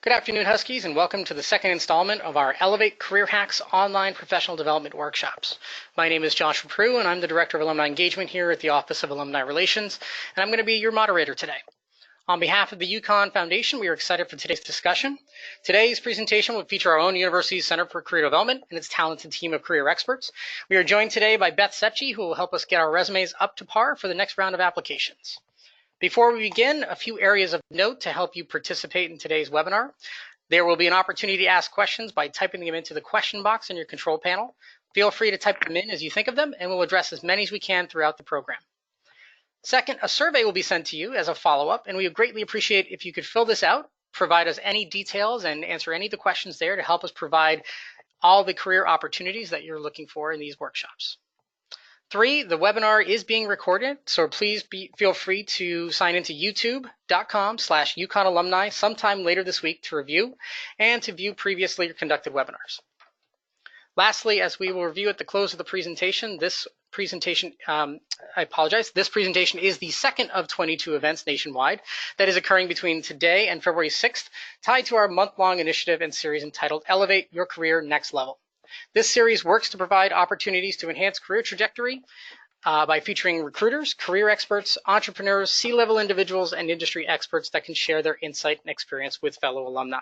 Good afternoon, Huskies, and welcome to the second installment of our Elevate Career Hacks online professional development workshops. My name is Joshua Prue, and I'm the Director of Alumni Engagement here at the Office of Alumni Relations, and I'm going to be your moderator today. On behalf of the UConn Foundation, we are excited for today's discussion. Today's presentation will feature our own university's Center for Career Development and its talented team of career experts. We are joined today by Beth Settje, who will help us get our resumes up to par for the next round of applications. Before we begin, a few areas of note to help you participate in today's webinar. There will be an opportunity to ask questions by typing them into the question box in your control panel. Feel free to type them in as you think of them, and we'll address as many as we can throughout the program. Second, a survey will be sent to you as a follow-up, and we would greatly appreciate if you could fill this out, provide us any details, and answer any of the questions there to help us provide all the career opportunities that you're looking for in these workshops. 3, the webinar is being recorded, so please feel free to sign into youtube.com/UConn alumni sometime later this week to review and to view previously conducted webinars. Lastly, as we will review at the close of the presentation, this presentation is the second of 22 events nationwide that is occurring between today and February 6th, tied to our month-long initiative and series entitled Elevate Your Career Next Level. This series works to provide opportunities to enhance career trajectory by featuring recruiters, career experts, entrepreneurs, C-level individuals, and industry experts that can share their insight and experience with fellow alumni.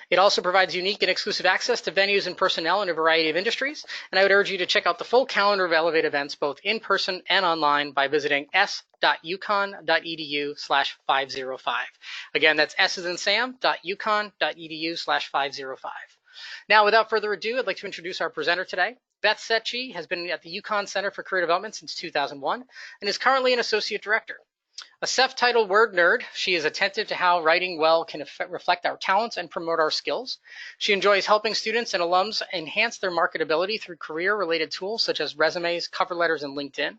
It also provides unique and exclusive access to venues and personnel in a variety of industries, and I would urge you to check out the full calendar of Elevate events, both in person and online, by visiting s.uconn.edu/505. Again, that's s as in sam.uconn.edu/505. Now, without further ado, I'd like to introduce our presenter today. Beth Settje has been at the UConn Center for Career Development since 2001 and is currently an associate director. A self-titled word nerd, she is attentive to how writing well can reflect our talents and promote our skills. She enjoys helping students and alums enhance their marketability through career-related tools such as resumes, cover letters, and LinkedIn.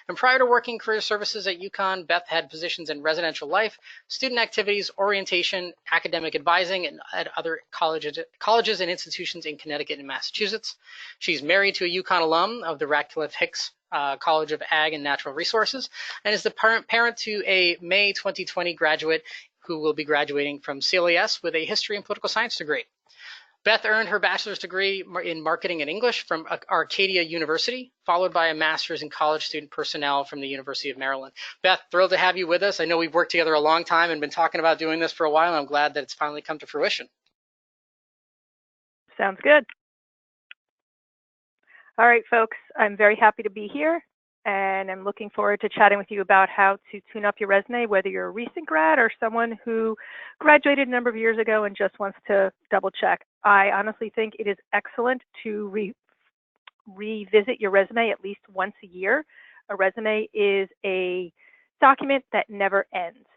And prior to working career services at UConn, Beth had positions in residential life, student activities, orientation, academic advising, and at other colleges and institutions in Connecticut and Massachusetts. She's married to a UConn alum of the Radcliffe Hicks College of Ag and Natural Resources, and is the parent to a May 2020 graduate who will be graduating from CLES with a history and political science degree. Beth earned her bachelor's degree in marketing and English from Arcadia University, followed by a master's in college student personnel from the University of Maryland. Beth, thrilled to have you with us. I know we've worked together a long time and been talking about doing this for a while, and I'm glad that it's finally come to fruition. Sounds good. All right, folks, I'm very happy to be here, and I'm looking forward to chatting with you about how to tune up your resume, whether you're a recent grad or someone who graduated a number of years ago and just wants to double check. I honestly think it is excellent to revisit your resume at least once a year. A resume is a document that never ends.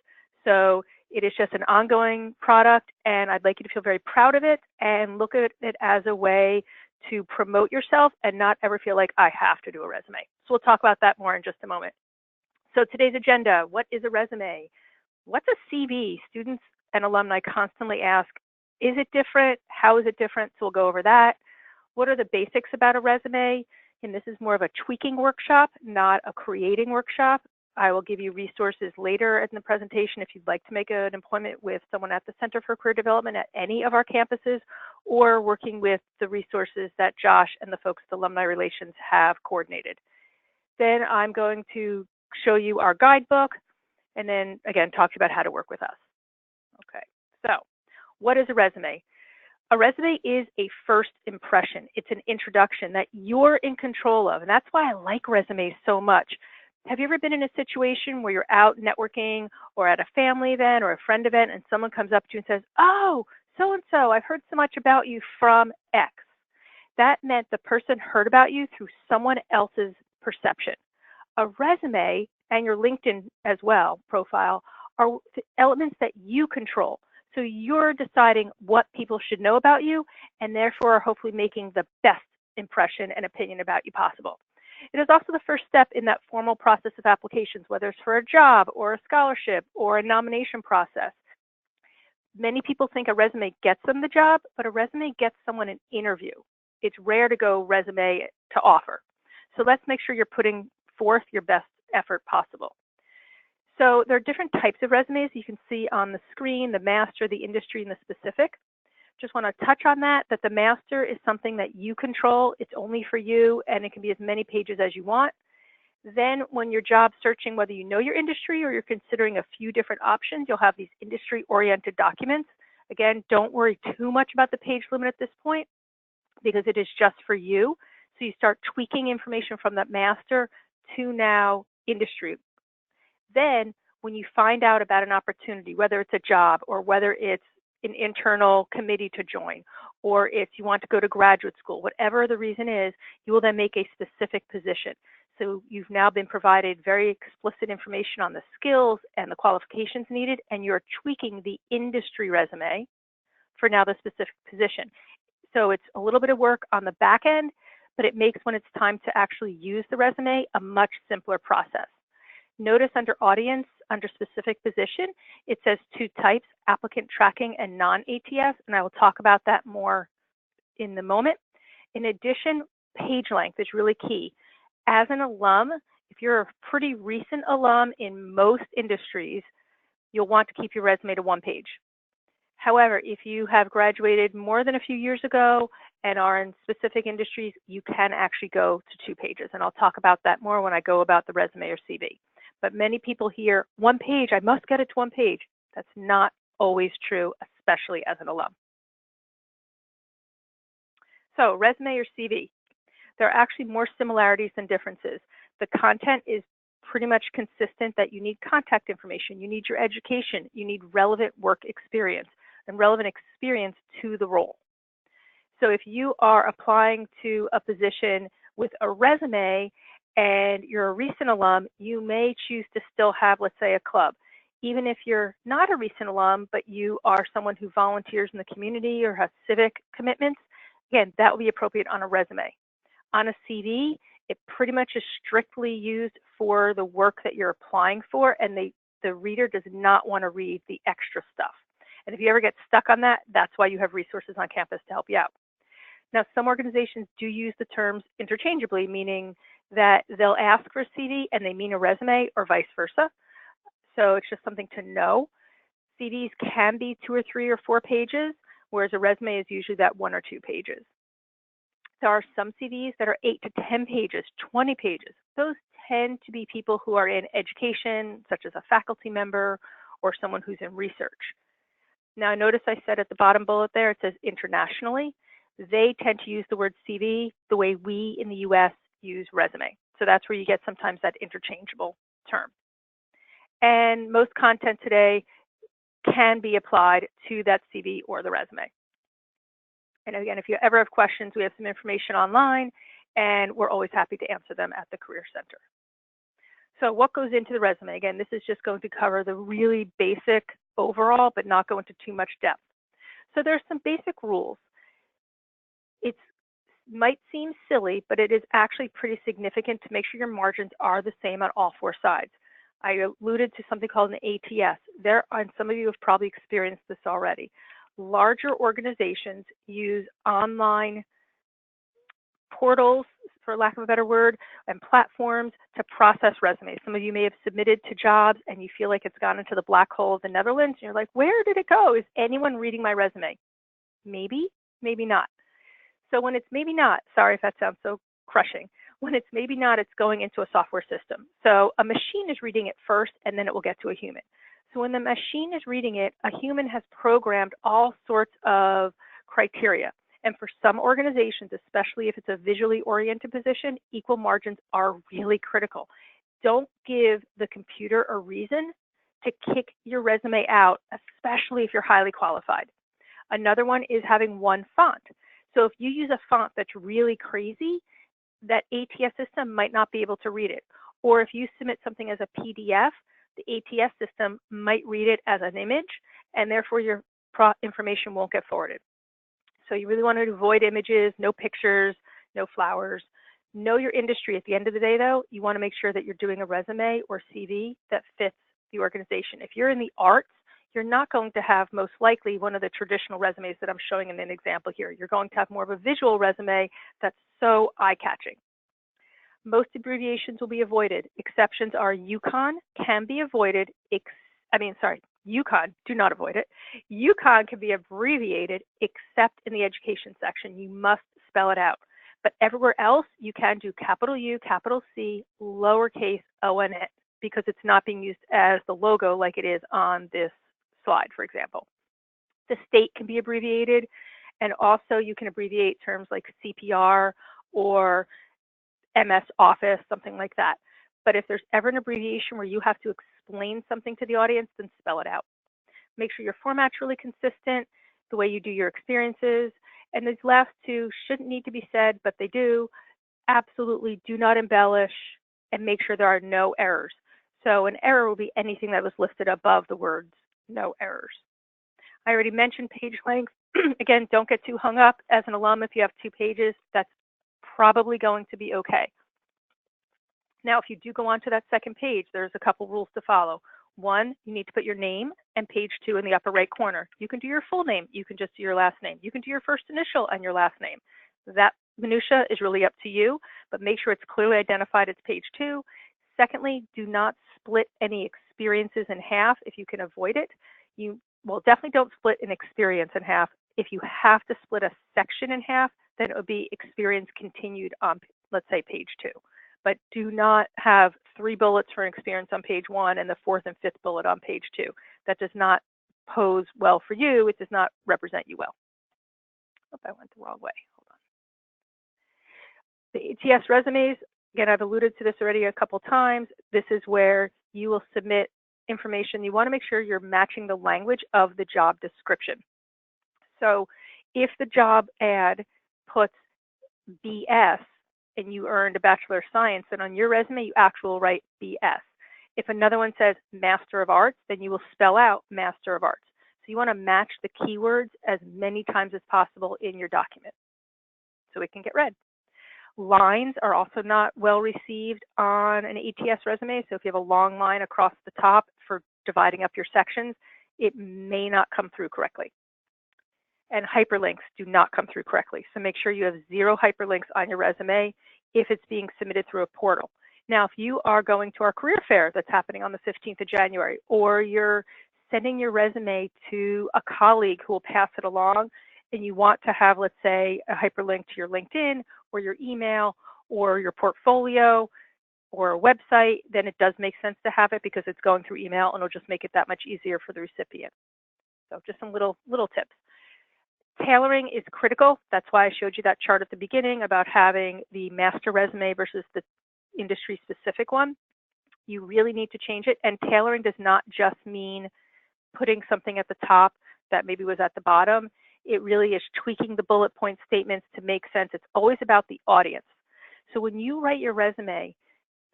So it is just an ongoing product, and I'd like you to feel very proud of it and look at it as a way to promote yourself and not ever feel like I have to do a resume. So we'll talk about that more in just a moment. So today's agenda: what is a resume? What's a CV? Students and alumni constantly ask, is it different? How is it different? So we'll go over that. What are the basics about a resume? And this is more of a tweaking workshop, not a creating workshop. I will give you resources later in the presentation if you'd like to make an appointment with someone at the Center for Career Development at any of our campuses, or working with the resources that Josh and the folks at Alumni Relations have coordinated. Then I'm going to show you our guidebook, and then again talk to you about how to work with us. Okay, so what is a resume? A resume is a first impression. It's an introduction that you're in control of, and that's why I like resumes so much. Have you ever been in a situation where you're out networking or at a family event or a friend event and someone comes up to you and says, "Oh, so-and-so, I've heard so much about you from X." That meant the person heard about you through someone else's perception. A resume and your LinkedIn as well profile are the elements that you control. So you're deciding what people should know about you, and therefore are hopefully making the best impression and opinion about you possible. It is also the first step in that formal process of applications, whether it's for a job or a scholarship or a nomination process. Many people think a resume gets them the job, but a resume gets someone an interview. It's rare to go resume to offer. So let's make sure you're putting forth your best effort possible. So there are different types of resumes you can see on the screen, the master, the industry, and the specific. Just want to touch on that the master is something that you control. It's only for you, and it can be as many pages as you want. Then when you're job searching, whether you know your industry or you're considering a few different options, you'll have these industry-oriented documents. Again, don't worry too much about the page limit at this point because it is just for you. So you start tweaking information from that master to now industry. Then when you find out about an opportunity, whether it's a job or whether it's an internal committee to join, or if you want to go to graduate school, whatever the reason is, you will then make a specific position. So you've now been provided very explicit information on the skills and the qualifications needed, and you're tweaking the industry resume for now the specific position. So it's a little bit of work on the back end, but it makes when it's time to actually use the resume a much simpler process. Notice under audience, under specific position, it says two types, applicant tracking and non-ATS, and I will talk about that more in the moment. In addition, page length is really key. As an alum, if you're a pretty recent alum in most industries, you'll want to keep your resume to one page. However, if you have graduated more than a few years ago and are in specific industries, you can actually go to 2 pages, and I'll talk about that more when I go about the resume or CV. But many people hear, 1 page, I must get it to 1 page. That's not always true, especially as an alum. So resume or CV, there are actually more similarities than differences. The content is pretty much consistent that you need contact information, you need your education, you need relevant work experience and relevant experience to the role. So if you are applying to a position with a resume and you're a recent alum, you may choose to still have, let's say, a club. Even if you're not a recent alum, but you are someone who volunteers in the community or has civic commitments, again, that will be appropriate on a resume. On a CV, it pretty much is strictly used for the work that you're applying for, and the reader does not want to read the extra stuff. And if you ever get stuck on that, that's why you have resources on campus to help you out. Now, some organizations do use the terms interchangeably, meaning that they'll ask for a CV and they mean a resume or vice versa. So it's just something to know. CVs can be 2 or 3 or 4 pages, whereas a resume is usually that 1 or 2 pages. There are some CVs that are 8 to 10 pages, 20 pages. Those tend to be people who are in education, such as a faculty member or someone who's in research. Now, notice I said at the bottom bullet there, it says internationally. They tend to use the word CV the way we in the US use resume. So that's where you get sometimes that interchangeable term. And most content today can be applied to that CV or the resume. And again, if you ever have questions, we have some information online, and we're always happy to answer them at the Career Center. So what goes into the resume? Again, this is just going to cover the really basic overall, but not go into too much depth. So there's some basic rules. It might seem silly, but it is actually pretty significant to make sure your margins are the same on all 4 sides. I alluded to something called an ATS. And some of you have probably experienced this already. Larger organizations use online portals, for lack of a better word, and platforms to process resumes. Some of you may have submitted to jobs and you feel like it's gone into the black hole of the Netherlands. And you're like, where did it go? Is anyone reading my resume? Maybe, maybe not. So when it's maybe not, sorry if that sounds so crushing, when it's maybe not, it's going into a software system. So a machine is reading it first, and then it will get to a human. So when the machine is reading it, a human has programmed all sorts of criteria. And for some organizations, especially if it's a visually oriented position, equal margins are really critical. Don't give the computer a reason to kick your resume out, especially if you're highly qualified. Another one is having one font. So if you use a font that's really crazy, that ATS system might not be able to read it. Or if you submit something as a PDF, the ATS system might read it as an image, and therefore your information won't get forwarded. So you really want to avoid images, no pictures, no flowers. Know your industry. At the end of the day, though, you want to make sure that you're doing a resume or CV that fits the organization. If you're in the arts, you're not going to have most likely one of the traditional resumes that I'm showing in an example here. You're going to have more of a visual resume that's so eye-catching. Most abbreviations will be avoided. Exceptions are UConn can be avoided. UConn, do not avoid it. UConn can be abbreviated except in the education section. You must spell it out. But everywhere else, you can do capital U, capital C, lowercase ONN, because it's not being used as the logo like it is on this slide, for example. The state can be abbreviated, and also you can abbreviate terms like CPR or MS Office, something like that. But if there's ever an abbreviation where you have to explain something to the audience, then spell it out. Make sure your format's really consistent, the way you do your experiences. And these last two shouldn't need to be said, but they do. Absolutely do not embellish, and make sure there are no errors. So an error will be anything that was listed above the words no errors. I already mentioned page length. Again, don't get too hung up. As an alum, if you have 2 pages, that's probably going to be okay. Now, if you do go on to that second page, there's a couple rules to follow. 1, you need to put your name and page 2 in the upper right corner. You can do your full name. You can just do your last name. You can do your first initial and your last name. That minutia is really up to you, but make sure it's clearly identified as page 2. Secondly, do not split any experiences in half if you can avoid it. Well, definitely don't split an experience in half. If you have to split a section in half, then it would be experience continued on, let's say, page 2. But do not have 3 bullets for an experience on page 1 and the 4th and 5th bullet on page 2. That does not pose well for you. It does not represent you well. Oh, I went the wrong way. Hold on. The ATS resumes, again, I've alluded to this already a couple times. This is where you will submit information. You want to make sure you're matching the language of the job description. So if the job ad puts BS and you earned a Bachelor of Science, then on your resume, you actually write BS. If another one says Master of Arts, then you will spell out Master of Arts. So you want to match the keywords as many times as possible in your document so it can get read. Lines are also not well received on an ATS resume. So if you have a long line across the top for dividing up your sections, it may not come through correctly. And hyperlinks do not come through correctly. So make sure you have 0 hyperlinks on your resume if it's being submitted through a portal. Now, if you are going to our career fair that's happening on the 15th of January, or you're sending your resume to a colleague who will pass it along, and you want to have, let's say, a hyperlink to your LinkedIn or your email or your portfolio or a website, then it does make sense to have it because it's going through email, and it'll just make it that much easier for the recipient. So just some little tips. Tailoring is critical. That's why I showed you that chart at the beginning about having the master resume versus the industry-specific one. You really need to change it. And tailoring does not just mean putting something at the top that maybe was at the bottom. It really is tweaking the bullet point statements to make sense. It's always about the audience. So when you write your resume,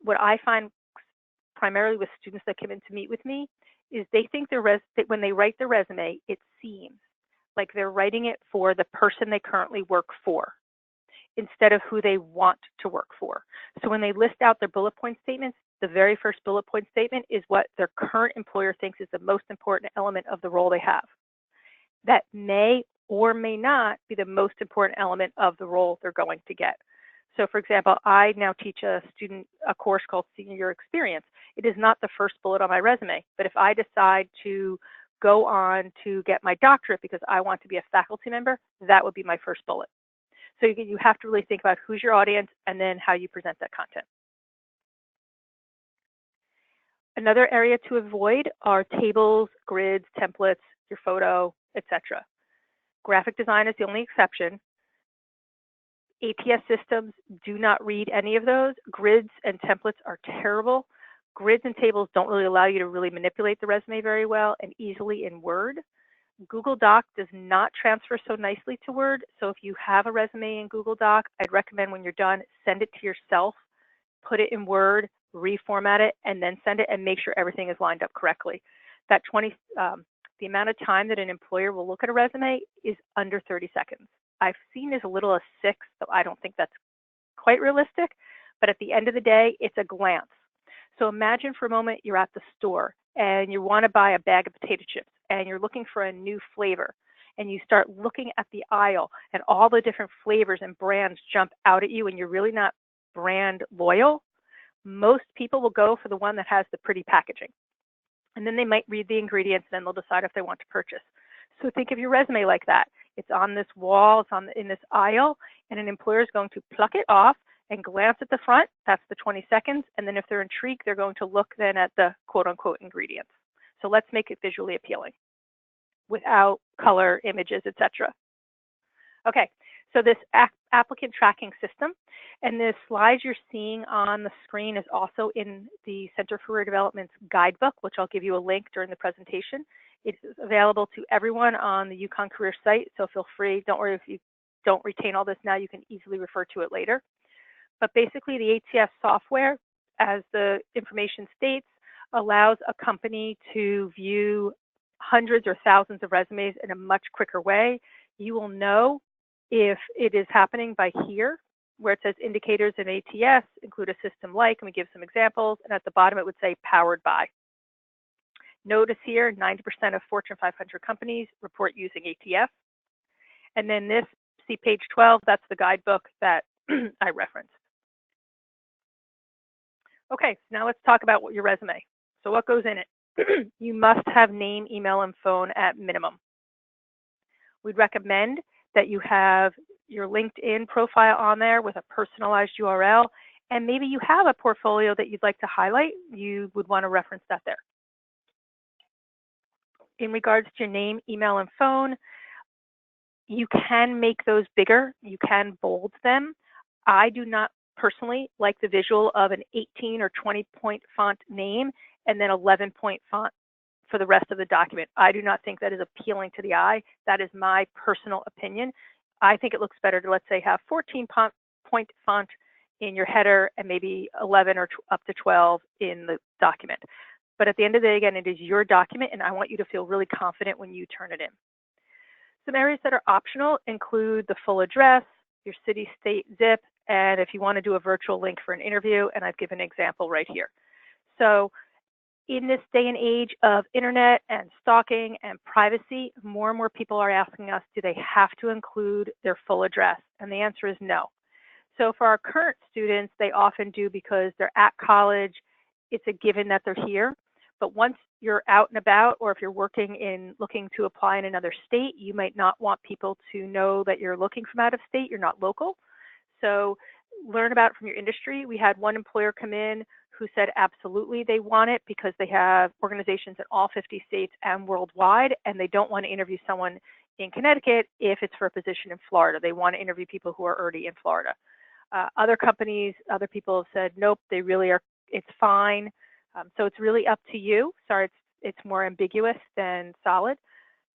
what I find primarily with students that come in to meet with me is they think that when they write their resume, it seems like they're writing it for the person they currently work for instead of who they want to work for. So when they list out their bullet point statements, the very first bullet point statement is what their current employer thinks is the most important element of the role they have. That may or may not be the most important element of the role they're going to get. So for example, I now teach a student a course called Senior Experience. It is not the first bullet on my resume, but if I decide to go on to get my doctorate because I want to be a faculty member, that would be my first bullet. So you have to really think about who's your audience and then how you present that content. Another area to avoid are tables, grids, templates, your photo, etc. Graphic design is the only exception. ATS systems do not read any of those. Grids and templates are terrible. Grids and tables don't really allow you to really manipulate the resume very well and easily in Word. Google Doc does not transfer so nicely to Word. So if you have a resume in Google Doc, I'd recommend when you're done, send it to yourself, put it in Word, reformat it, and then send it and make sure everything is lined up correctly. That the amount of time that an employer will look at a resume is under 30 seconds. I've seen as little as 6, so I don't think that's quite realistic. But at the end of the day, it's a glance. So imagine for a moment you're at the store and you want to buy a bag of potato chips and you're looking for a new flavor. And you start looking at the aisle and all the different flavors and brands jump out at you and you're really not brand loyal, most people will go for the one that has the pretty packaging. And then they might read the ingredients, and then they'll decide if they want to purchase. So think of your resume like that. It's on this wall, it's in this aisle, and an employer is going to pluck it off and glance at the front. That's the 20 seconds. And then if they're intrigued, they're going to look then at the quote unquote ingredients. So let's make it visually appealing without color, images, etc. Okay, so this applicant tracking system, and the slides you're seeing on the screen is also in the Center for Career Development's guidebook, which I'll give you a link during the presentation. It's available to everyone on the UConn career site, so feel free. Don't worry if you don't retain all this now, you can easily refer to it later. But basically the ATS software, as the information states, allows a company to view hundreds or thousands of resumes in a much quicker way. You will know if it is happening by here, where it says indicators in ATS, include a system like, and we give some examples, and at the bottom it would say powered by. Notice here, 90% of Fortune 500 companies report using ATS. And then this, see page 12, that's the guidebook that I referenced. Okay, so now let's talk about your resume. So what goes in it? You must have name, email, and phone at minimum. We'd recommend that you have your LinkedIn profile on there with a personalized URL, and maybe you have a portfolio that you'd like to highlight. You would want to reference that there. In regards to your name, email, and phone, you can make those bigger. You can bold them. I do not personally like the visual of an 18 or 20 point font name and then 11 point font for the rest of the document. I do not think that is appealing to the eye. That is my personal opinion. I think it looks better to, let's say, have 14 point font in your header and maybe 11 or up to 12 in the document. But at the end of the day, again, it is your document, and I want you to feel really confident when you turn it in. Some areas that are optional include the full address, your city, state, zip, and if you want to do a virtual link for an interview, and I've given an example right here. So in this day and age of internet and stalking and privacy, more and more people are asking us, do they have to include their full address? And the answer is no. So for our current students, they often do because they're at college. It's a given that they're here. But once you're out and about, or if you're looking to apply in another state, you might not want people to know that you're looking from out of state, you're not local. So learn about it from your industry. We had one employer come in who said absolutely they want it because they have organizations in all 50 states and worldwide, and they don't want to interview someone in Connecticut if it's for a position in Florida. They want to interview people who are already in Florida. Other companies, other people have said, nope, they really are, it's fine. So it's really up to you. Sorry, it's more ambiguous than solid.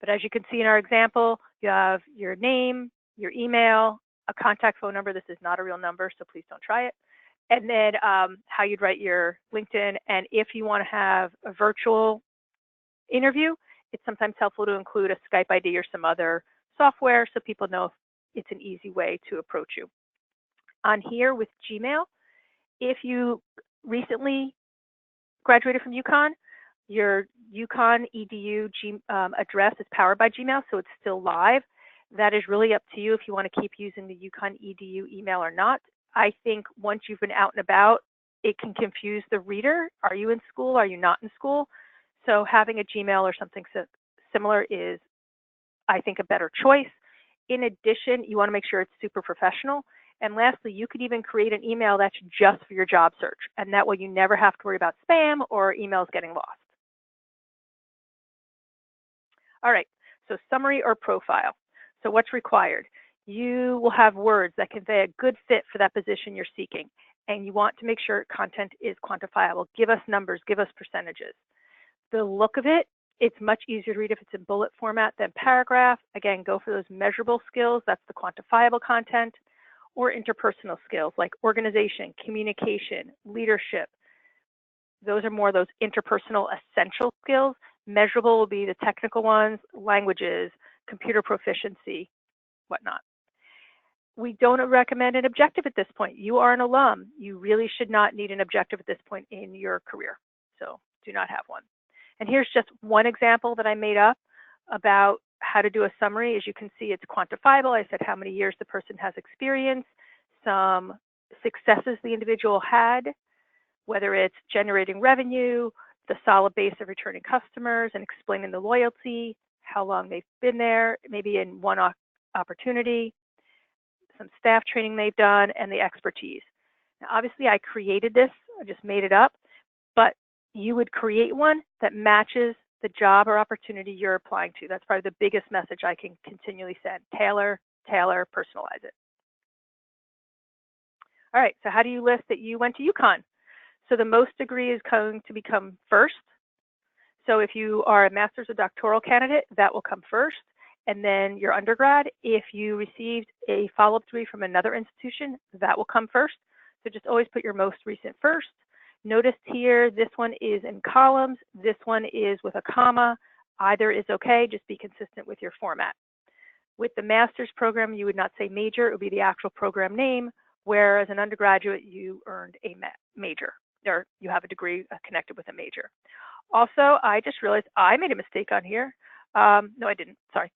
But as you can see in our example, you have your name, your email, a contact phone number. This is not a real number, so please don't try it. And then how you'd write your LinkedIn. And if you want to have a virtual interview, it's sometimes helpful to include a Skype ID or some other software so people know it's an easy way to approach you. On here with Gmail, if you recently graduated from UConn, your UConn EDU address is powered by Gmail, so it's still live. That is really up to you if you want to keep using the UConn EDU email or not. I think once you've been out and about, it can confuse the reader. Are you in school? Are you not in school? So having a Gmail or something similar is, I think, a better choice. In addition, you want to make sure it's super professional. And lastly, you could even create an email that's just for your job search. And that way you never have to worry about spam or emails getting lost. All right, so summary or profile. So what's required? You will have words that convey a good fit for that position you're seeking. And you want to make sure content is quantifiable. Give us numbers, give us percentages. The look of it, it's much easier to read if it's in bullet format than paragraph. Again, go for those measurable skills. That's the quantifiable content. Or interpersonal skills like organization, communication, leadership. Those are more those interpersonal essential skills. Measurable will be the technical ones, languages, computer proficiency, whatnot. We don't recommend an objective at this point. You are an alum. You really should not need an objective at this point in your career. So do not have one. And here's just one example that I made up about how to do a summary. As you can see, it's quantifiable. I said how many years the person has experience, some successes the individual had, whether it's generating revenue, the solid base of returning customers, and explaining the loyalty, how long they've been there, maybe in one opportunity, some staff training they've done, and the expertise. Now, obviously, I created this. I just made it up. But you would create one that matches the job or opportunity you're applying to. That's probably the biggest message I can continually send. Tailor, personalize it. All right, so how do you list that you went to UConn? So the most degree is going to become first. So if you are a master's or doctoral candidate, that will come first. And then your undergrad, if you received a follow-up degree from another institution, that will come first. So just always put your most recent first. Notice here, this one is in columns. This one is with a comma. Either is okay, just be consistent with your format. With the master's program, you would not say major, it would be the actual program name, whereas an undergraduate, you earned a major, or you have a degree connected with a major. Also, I just realized I made a mistake on here. No, I didn't, sorry.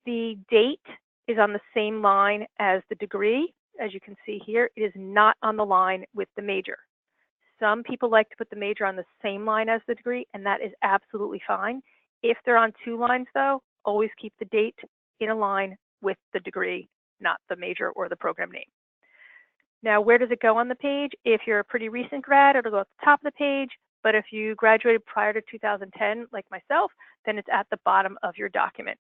The date is on the same line as the degree. As you can see here, it is not on the line with the major. Some people like to put the major on the same line as the degree, and that is absolutely fine. If they're on two lines though, always keep the date in a line with the degree, not the major or the program name. Now, where does it go on the page? If you're a pretty recent grad, it'll go at the top of the page, but if you graduated prior to 2010, like myself, then it's at the bottom of your document.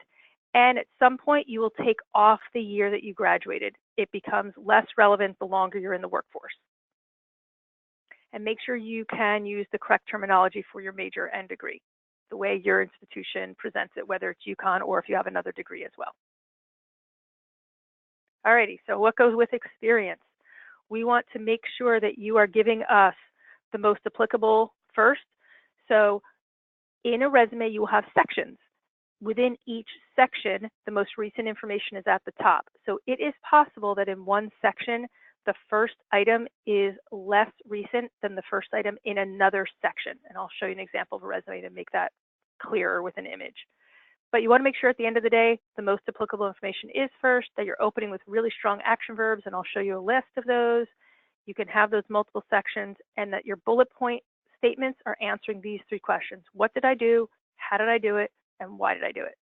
And at some point, you will take off the year that you graduated. It becomes less relevant the longer you're in the workforce. And make sure you can use the correct terminology for your major and degree, the way your institution presents it, whether it's UConn or if you have another degree as well. Alrighty, so what goes with experience? We want to make sure that you are giving us the most applicable first. So in a resume, you will have sections. Within each section, the most recent information is at the top. So it is possible that in one section, the first item is less recent than the first item in another section. And I'll show you an example of a resume to make that clearer with an image. But you want to make sure at the end of the day, the most applicable information is first, that you're opening with really strong action verbs, and I'll show you a list of those. You can have those multiple sections, and that your bullet point statements are answering these three questions. What did I do? How did I do it? And why did I do it?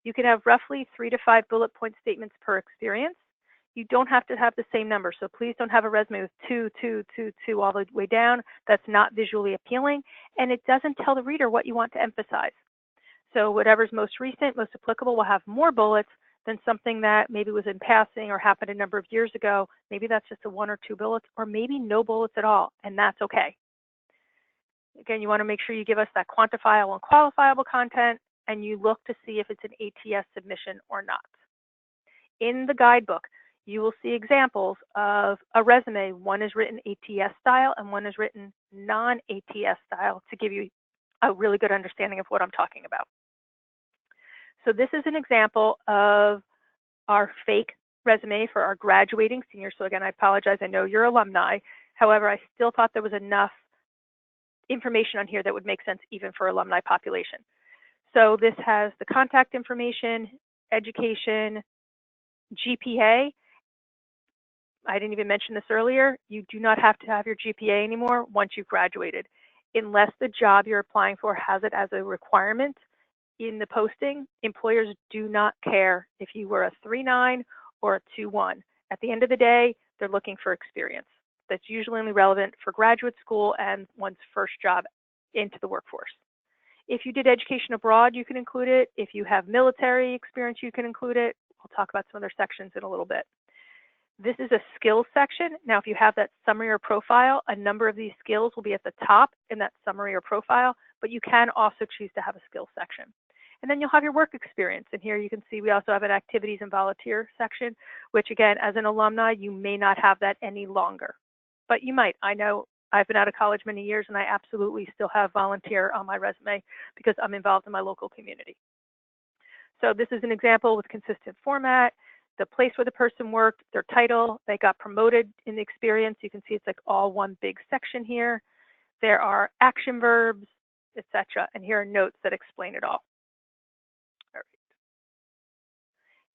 You can have roughly 3 to 5 bullet point statements per experience. You don't have to have the same number, so please don't have a resume with 2, 2, 2, 2 all the way down. That's not visually appealing, and it doesn't tell the reader what you want to emphasize. So whatever's most recent, most applicable will have more bullets than something that maybe was in passing or happened a number of years ago. Maybe that's just a 1 or 2 bullets, or maybe no bullets at all, and that's okay. Again, you want to make sure you give us that quantifiable and qualifiable content, and you look to see if it's an ATS submission or not. In the guidebook, you will see examples of a resume. One is written ATS style and one is written non-ATS style to give you a really good understanding of what I'm talking about. So this is an example of our fake resume for our graduating seniors. So again, I apologize, I know you're alumni. However, I still thought there was enough information on here that would make sense even for alumni population. So this has the contact information, education, GPA. I didn't even mention this earlier. You do not have to have your GPA anymore once you've graduated, unless the job you're applying for has it as a requirement in the posting. Employers do not care if you were a 3.9 or a 2.1. At the end of the day, they're looking for experience. That's usually only relevant for graduate school and one's first job into the workforce. If you did education abroad, you can include it. If you have military experience, you can include it. We'll talk about some other sections in a little bit. This is a skills section. Now, if you have that summary or profile, a number of these skills will be at the top in that summary or profile, but you can also choose to have a skills section. And then you'll have your work experience. And here you can see we also have an activities and volunteer section, which again, as an alumni, you may not have that any longer, but you might. I know I've been out of college many years and I absolutely still have volunteer on my resume because I'm involved in my local community. So this is an example with consistent format, the place where the person worked, their title, they got promoted in the experience. You can see it's like all one big section here. There are action verbs, etc. And here are notes that explain it all. All right.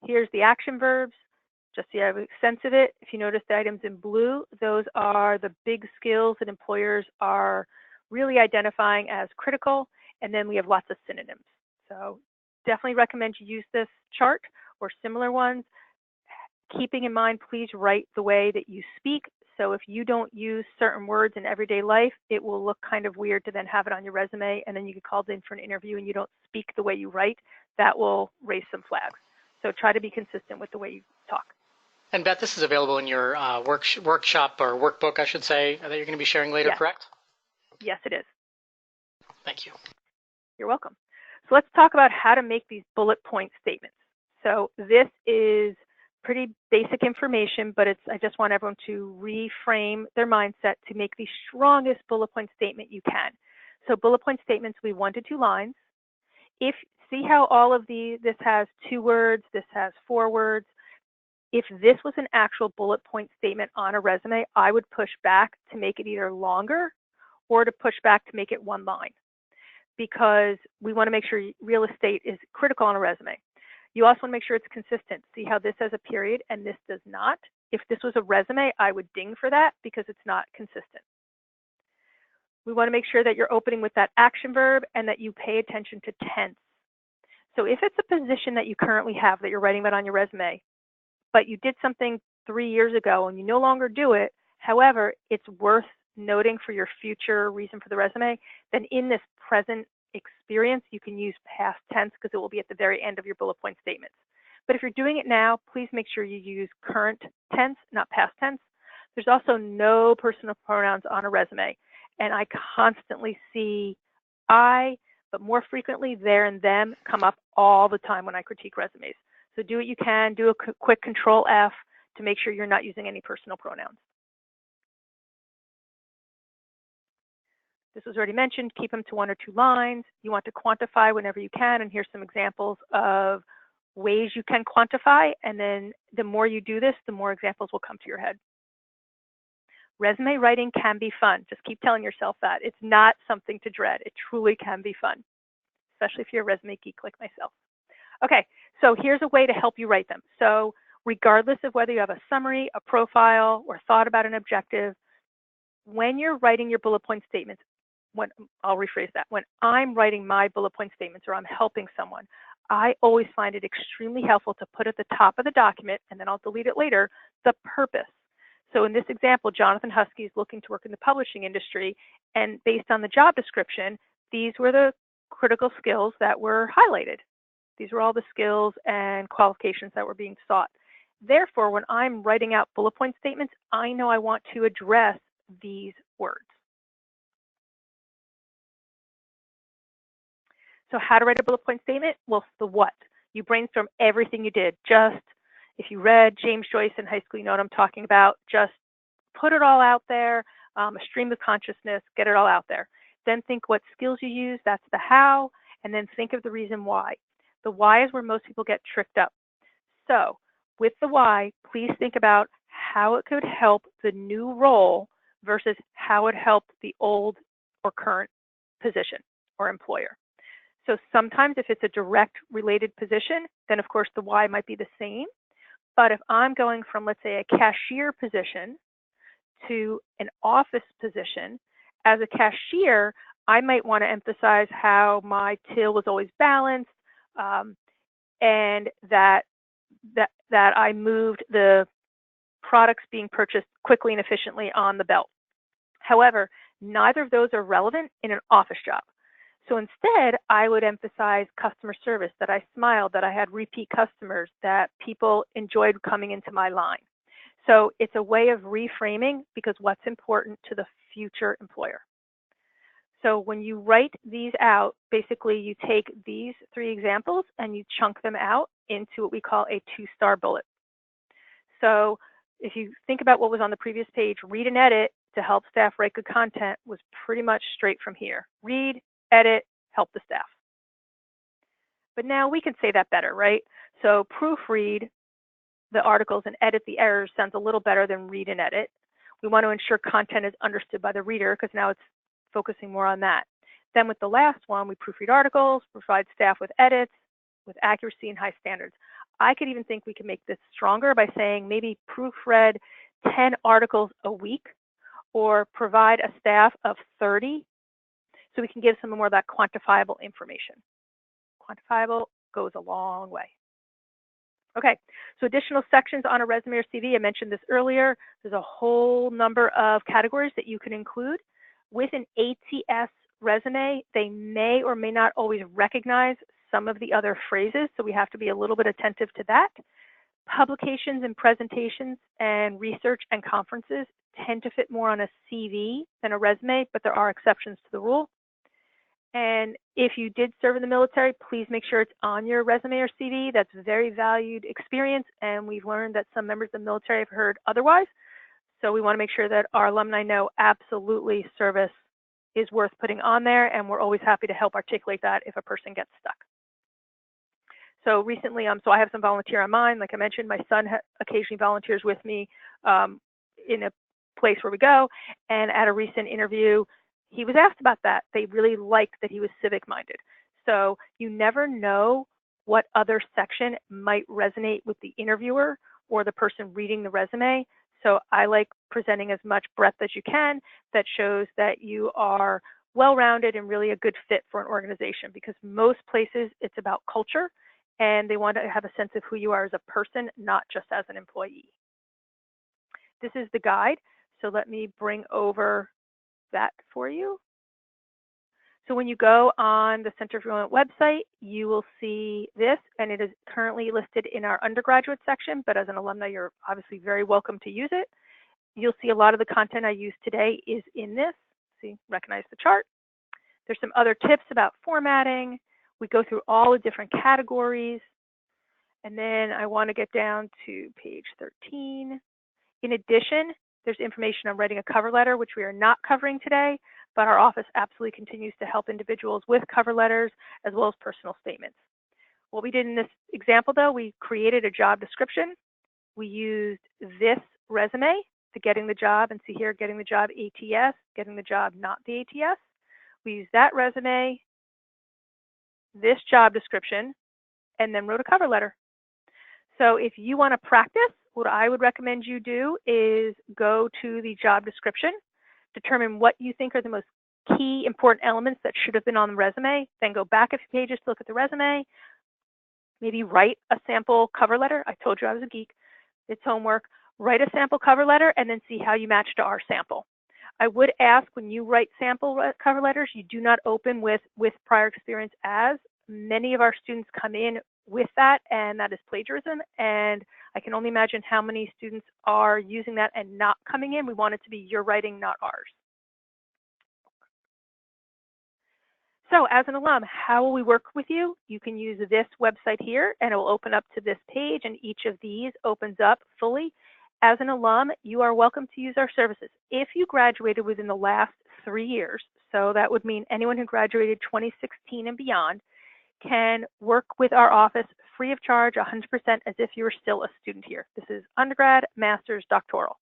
Here's the action verbs. Just so you have a sense of it, if you notice the items in blue, those are the big skills that employers are really identifying as critical, and then we have lots of synonyms. So definitely recommend you use this chart or similar ones. Keeping in mind, please write the way that you speak. So if you don't use certain words in everyday life, it will look kind of weird to then have it on your resume, and then you get called in for an interview and you don't speak the way you write. That will raise some flags. So try to be consistent with the way you talk. And Beth, this is available in your workshop or workbook, I should say, that you're going to be sharing later, Yes. correct? Yes, it is. Thank you. You're welcome. So let's talk about how to make these bullet point statements. So this is pretty basic information, but I just want everyone to reframe their mindset to make the strongest bullet point statement you can. So bullet point statements will be 1 to 2 lines. See how all of this has 2 words, this has 4 words. If this was an actual bullet point statement on a resume, I would push back to make it either longer or to push back to make it 1 line, because we want to make sure real estate is critical on a resume. You also want to make sure it's consistent. See how this has a period and this does not? If this was a resume, I would ding for that because it's not consistent. We want to make sure that you're opening with that action verb and that you pay attention to tense. So if it's a position that you currently have that you're writing about on your resume, but you did something 3 years ago and you no longer do it, however, it's worth noting for your future reason for the resume, then in this present experience, you can use past tense because it will be at the very end of your bullet point statements. But if you're doing it now, please make sure you use current tense, not past tense. There's also no personal pronouns on a resume. And I constantly see I, but more frequently there and them come up all the time when I critique resumes. So do what you can, do a quick Control F to make sure you're not using any personal pronouns. This was already mentioned, keep them to 1 or 2 lines. You want to quantify whenever you can, and here's some examples of ways you can quantify, and then the more you do this, the more examples will come to your head. Resume writing can be fun. Just keep telling yourself that. It's not something to dread. It truly can be fun, especially if you're a resume geek like myself. Okay, so here's a way to help you write them. So regardless of whether you have a summary, a profile, or thought about an objective, when you're writing your bullet point statements, I'll rephrase that. When I'm writing my bullet point statements or I'm helping someone, I always find it extremely helpful to put at the top of the document, and then I'll delete it later, the purpose. So in this example, Jonathan Husky is looking to work in the publishing industry, and based on the job description, these were the critical skills that were highlighted. These were all the skills and qualifications that were being sought. Therefore, when I'm writing out bullet point statements, I know I want to address these words. So how to write a bullet point statement? Well, the what. You brainstorm everything you did. Just, if you read James Joyce in high school, you know what I'm talking about. Just put it all out there, a stream of consciousness, get it all out there. Then think what skills you use, that's the how, and then think of the reason why. The why is where most people get tricked up. So with the why, please think about how it could help the new role versus how it helped the old or current position or employer. So sometimes if it's a direct related position, then of course the why might be the same. But if I'm going from, let's say, a cashier position to an office position, as a cashier, I might want to emphasize how my till was always balanced, and that I moved the products being purchased quickly and efficiently on the belt. However, neither of those are relevant in an office job. So instead, I would emphasize customer service, that I smiled, that I had repeat customers, that people enjoyed coming into my line. So it's a way of reframing because what's important to the future employer. So when you write these out, basically you take these 3 examples and you chunk them out into what we call a 2-star bullet. So if you think about what was on the previous page, read and edit to help staff write good content was pretty much straight from here. Read, edit, help the staff. But now we can say that better, right? So proofread the articles and edit the errors sounds a little better than read and edit. We want to ensure content is understood by the reader because now it's focusing more on that. Then with the last one, we proofread articles, provide staff with edits, with accuracy and high standards. I could even think we could make this stronger by saying maybe proofread 10 articles a week or provide a staff of 30 so we can give some more of that quantifiable information. Quantifiable goes a long way. Okay, so additional sections on a resume or CV, I mentioned this earlier. There's a whole number of categories that you can include. With an ATS resume, they may or may not always recognize some of the other phrases, so we have to be a little bit attentive to that. Publications and presentations and research and conferences tend to fit more on a CV than a resume, but there are exceptions to the rule. And if you did serve in the military, please make sure it's on your resume or CV. That's very valued experience, and we've learned that some members of the military have heard otherwise. So we want to make sure that our alumni know absolutely service is worth putting on there, and we're always happy to help articulate that if a person gets stuck. So recently, so I have some volunteer on mine. Like I mentioned, my son occasionally volunteers with me in a place where we go, and at a recent interview, he was asked about that. They really liked that he was civic-minded. So you never know what other section might resonate with the interviewer or the person reading the resume. So I like presenting as much breadth as you can that shows that you are well-rounded and really a good fit for an organization, because most places it's about culture and they want to have a sense of who you are as a person, not just as an employee. This is the guide. So let me bring over that for you. So when you go on the Center for Enrollment website, you will see this, and it is currently listed in our undergraduate section, but as an alumni, you're obviously very welcome to use it. You'll see a lot of the content I used today is in this. See, recognize the chart. There's some other tips about formatting. We go through all the different categories. And then I want to get down to page 13. In addition, there's information on writing a cover letter, which we are not covering today, but our office absolutely continues to help individuals with cover letters as well as personal statements. What we did in this example, though, we created a job description. We used this resume to getting the job, and see here, getting the job ATS, getting the job not the ATS. We used that resume, this job description, and then wrote a cover letter. So if you want to practice, what I would recommend you do is go to the job description, determine what you think are the most key important elements that should have been on the resume, then go back a few pages to look at the resume, maybe write a sample cover letter. I told you I was a geek. It's homework. Write a sample cover letter and then see how you match to our sample. I would ask, when you write sample cover letters, you do not open with prior experience as. Many of our students come in with that, and that is plagiarism, and I can only imagine how many students are using that and not coming in. We want it to be your writing, not ours. So as an alum, how will we work with you? You can use this website here, and it will open up to this page, and each of these opens up fully. As an alum, you are welcome to use our services. If you graduated within the last 3 years, so that would mean anyone who graduated 2016 and beyond, can work with our office free of charge, 100%, as if you were still a student here. This is undergrad, master's, doctoral.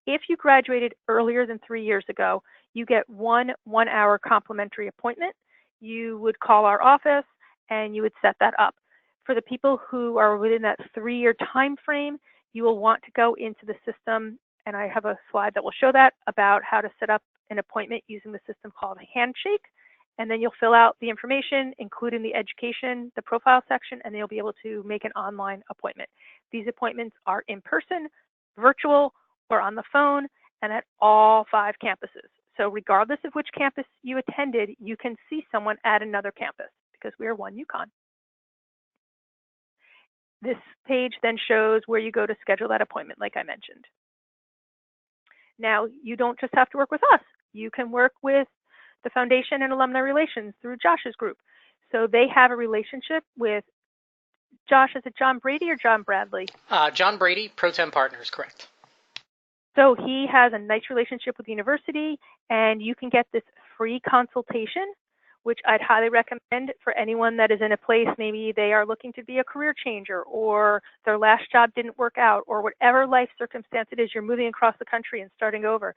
If you graduated earlier than 3 years ago, you get one 1-hour complimentary appointment. You would call our office and you would set that up. For the people who are within that 3-year time frame, you will want to go into the system, and I have a slide that will show that, about how to set up an appointment using the system called Handshake. And then you'll fill out the information, including the education, the profile section, and you'll be able to make an online appointment. These appointments are in person, virtual, or on the phone, and at all 5 campuses. So regardless of which campus you attended, you can see someone at another campus because we are one UConn. This page then shows where you go to schedule that appointment, like I mentioned. Now, you don't just have to work with us. You can work with the Foundation and Alumni Relations through Josh's group. So they have a relationship with Josh. Is it John Brady or John Bradley? John Brady, Pro Tem Partners, correct. So he has a nice relationship with the university, and you can get this free consultation, which I'd highly recommend for anyone that is in a place, maybe they are looking to be a career changer, or their last job didn't work out, or whatever life circumstance it is, you're moving across the country and starting over.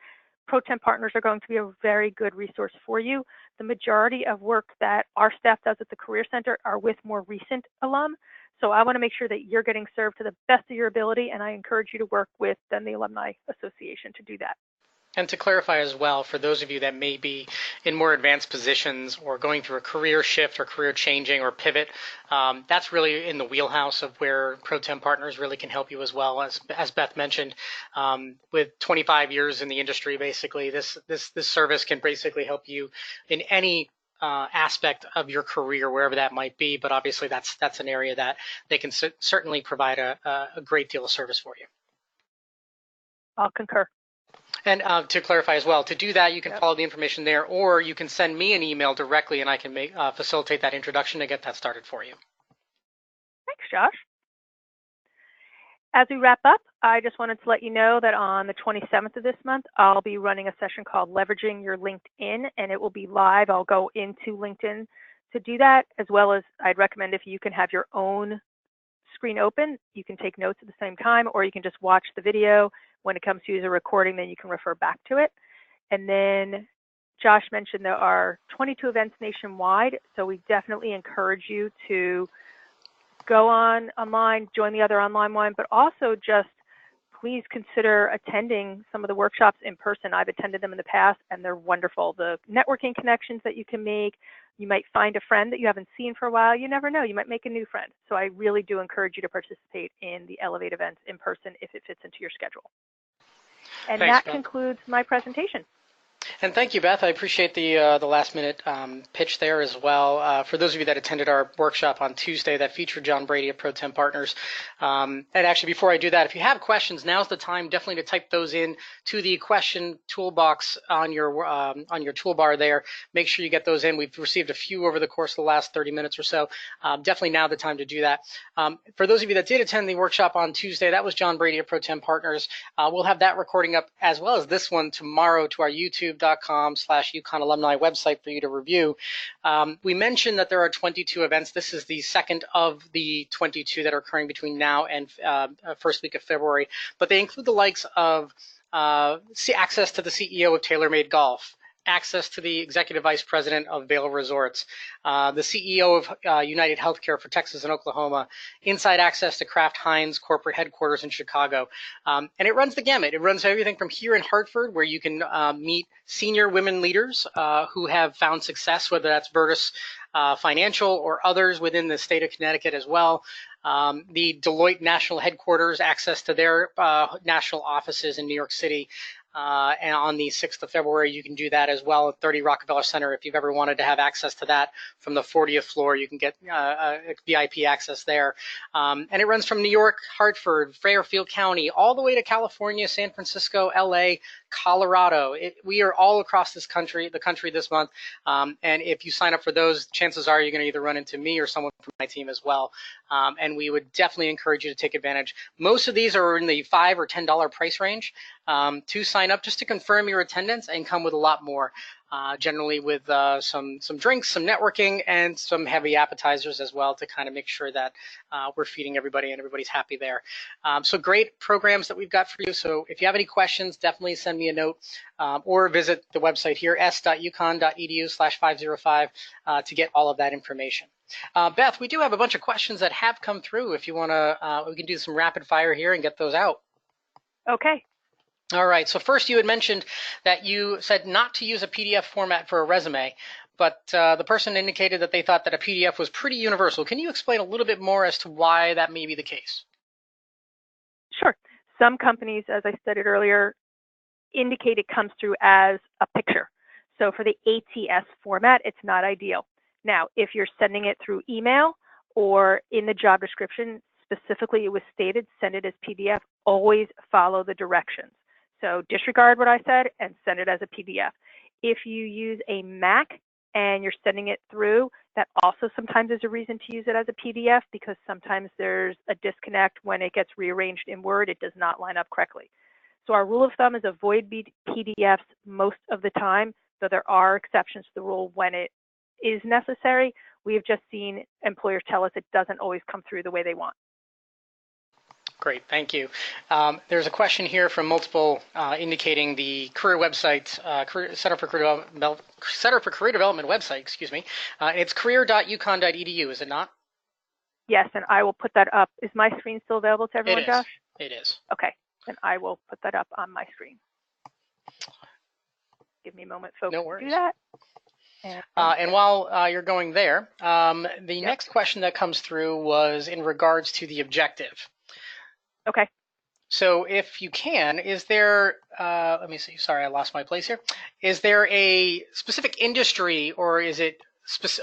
Pro Temp partners are going to be a very good resource for you. The majority of work that our staff does at the Career Center are with more recent alum. So I want to make sure that you're getting served to the best of your ability, and I encourage you to work with then the Alumni Association to do that. And to clarify as well, for those of you that may be in more advanced positions or going through a career shift or career changing or pivot, that's really in the wheelhouse of where Pro Temp partners really can help you as well. As Beth mentioned, with 25 years in the industry, basically, this service can basically help you in any aspect of your career, wherever that might be. But obviously, that's an area that they can certainly provide a great deal of service for you. I'll concur. And to clarify as well, to do that, you can follow the information there, or you can send me an email directly, and I can facilitate that introduction to get that started for you. Thanks, Josh. As we wrap up, I just wanted to let you know that on the 27th of this month, I'll be running a session called Leveraging Your LinkedIn, and it will be live. I'll go into LinkedIn to do that, as well as I'd recommend if you can have your own screen open, you can take notes at the same time, or you can just watch the video. When it comes to use a recording, then you can refer back to it. And then Josh mentioned there are 22 events nationwide, so we definitely encourage you to go online, join the other online one, but also just please consider attending some of the workshops in person. I've attended them in the past, and they're wonderful. The networking connections that you can make, you might find a friend that you haven't seen for a while. You never know. You might make a new friend. So I really do encourage you to participate in the Elevate events in person if it fits into your schedule. And Thanks, that Beth. concludes my presentation. And thank you, Beth. I appreciate the last minute pitch there as well. For those of you that attended our workshop on Tuesday that featured John Brady of Pro Temp Partners. And actually, before I do that, if you have questions, now's the time definitely to type those in to the question toolbox on your toolbar there. Make sure you get those in. We've received a few over the course of the last 30 minutes or so. Definitely now the time to do that. For those of you that did attend the workshop on Tuesday, that was John Brady of Pro Temp Partners. We'll have that recording up as well as this one tomorrow to our youtube.com/UConn alumni website for you to review. We mentioned that there are 22 events. This is the second of the 22 that are occurring between now and first week of February, but they include the likes of access to the CEO of TaylorMade Golf, access to the executive vice president of Vail Resorts, the CEO of United Healthcare for Texas and Oklahoma, inside access to Kraft Heinz corporate headquarters in Chicago. And it runs the gamut. It runs everything from here in Hartford, where you can meet senior women leaders who have found success, whether that's Virtus Financial or others within the state of Connecticut as well. The Deloitte national headquarters, access to their national offices in New York City. And on the 6th of February, you can do that as well at 30 Rockefeller Center. If you've ever wanted to have access to that from the 40th floor, you can get VIP access there. And it runs from New York, Hartford, Fairfield County, all the way to California, San Francisco, LA, Colorado. We are all across the country this month. And if you sign up for those, chances are you're going to either run into me or someone from my team as well. And we would definitely encourage you to take advantage. Most of these are in the $5 or $10 price range to sign up, just to confirm your attendance, and come with a lot more, generally with some drinks, some networking, and some heavy appetizers as well, to kind of make sure that we're feeding everybody and everybody's happy there. So great programs that we've got for you. So if you have any questions, definitely send me a note or visit the website here, s.uconn.edu/505 to get all of that information. Beth, we do have a bunch of questions that have come through. If you want to, we can do some rapid fire here and get those out. Okay. All right. So first, you had mentioned that you said not to use a PDF format for a resume, but the person indicated that they thought that a PDF was pretty universal. Can you explain a little bit more as to why that may be the case? Sure. Some companies, as I stated earlier, indicate it comes through as a picture. So for the ATS format, it's not ideal. Now, if you're sending it through email or in the job description, specifically it was stated, send it as PDF, always follow the directions. So disregard what I said and send it as a PDF. If you use a Mac and you're sending it through, that also sometimes is a reason to use it as a PDF, because sometimes there's a disconnect when it gets rearranged in Word, it does not line up correctly. So our rule of thumb is avoid PDFs most of the time, though there are exceptions to the rule when it is necessary. We have just seen employers tell us it doesn't always come through the way they want. Great, thank you. There's a question here from multiple indicating the career website, Center for Career Development website, excuse me. It's career.uconn.edu, is it not? Yes, and I will put that up. Is my screen still available to everyone, Josh? It is. Okay, then I will put that up on my screen. Give me a moment, folks, no worries. to do that. And while you're going there, the next question that comes through was in regards to the objective. Okay. So if you can, is there, let me see, sorry, I lost my place here. Is there a specific industry, or is it,